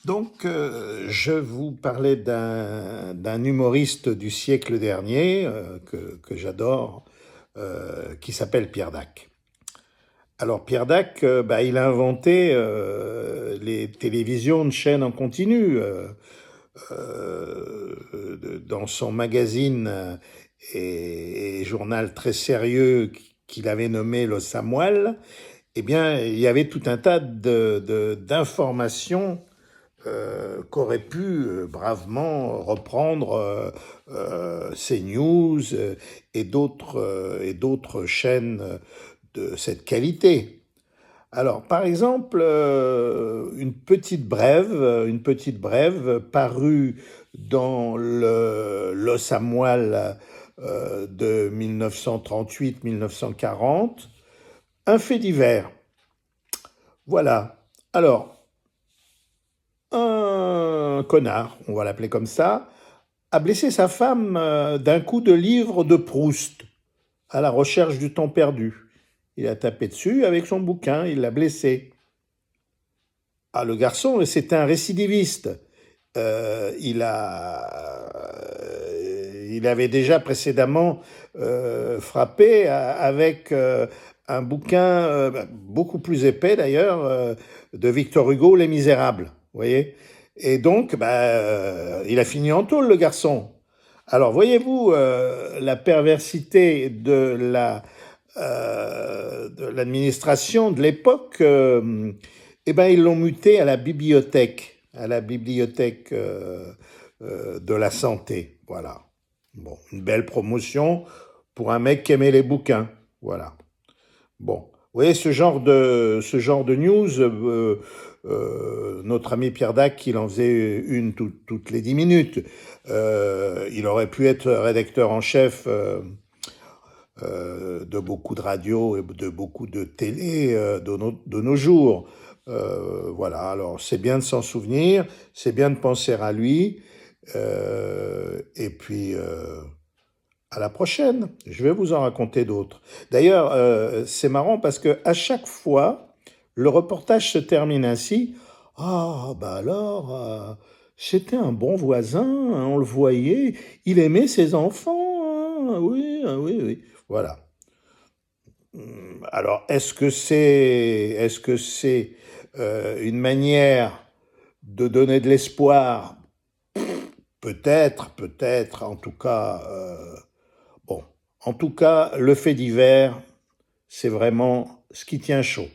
Je vous parlais d'un humoriste du siècle dernier que j'adore, qui s'appelle Pierre Dac. Alors Pierre Dac, il a inventé les télévisions de chaîne en continu. Dans son magazine et journal très sérieux qu'il avait nommé Le Samoil, eh bien, il y avait tout un tas d'informations qu'aurait pu bravement reprendre CNews et d'autres chaînes de cette qualité. Alors, par exemple, une petite brève parue dans le Samoil de 1938-1940, un fait divers. Voilà. Alors, un connard, on va l'appeler comme ça, a blessé sa femme d'un coup de livre de Proust, à la recherche du temps perdu. Il a tapé dessus avec son bouquin, il l'a blessé. Ah, le garçon, c'était un récidiviste. Il avait déjà précédemment frappé avec un bouquin beaucoup plus épais d'ailleurs de Victor Hugo, Les Misérables. Vous voyez. Et donc, il a fini en tôle, le garçon. Alors, voyez-vous la perversité de l'administration de l'époque. Ils l'ont muté à la bibliothèque de la santé. Voilà. Bon, une belle promotion pour un mec qui aimait les bouquins. Voilà. Bon, vous voyez ce genre de news. Notre ami Pierre Dac, il en faisait une toutes les 10 minutes. Il aurait pu être rédacteur en chef de beaucoup de radios et de beaucoup de télé de nos jours. Voilà, alors c'est bien de s'en souvenir, c'est bien de penser à lui, et puis à la prochaine, je vais vous en raconter d'autres. D'ailleurs, c'est marrant parce que à chaque fois, le reportage se termine ainsi. Ah, c'était un bon voisin, hein, on le voyait, il aimait ses enfants, hein, oui, ah oui, oui. Voilà. Alors, est-ce que c'est une manière de donner de l'espoir? Peut-être, peut-être. En tout cas, bon. En tout cas, le fait divers, c'est vraiment ce qui tient chaud.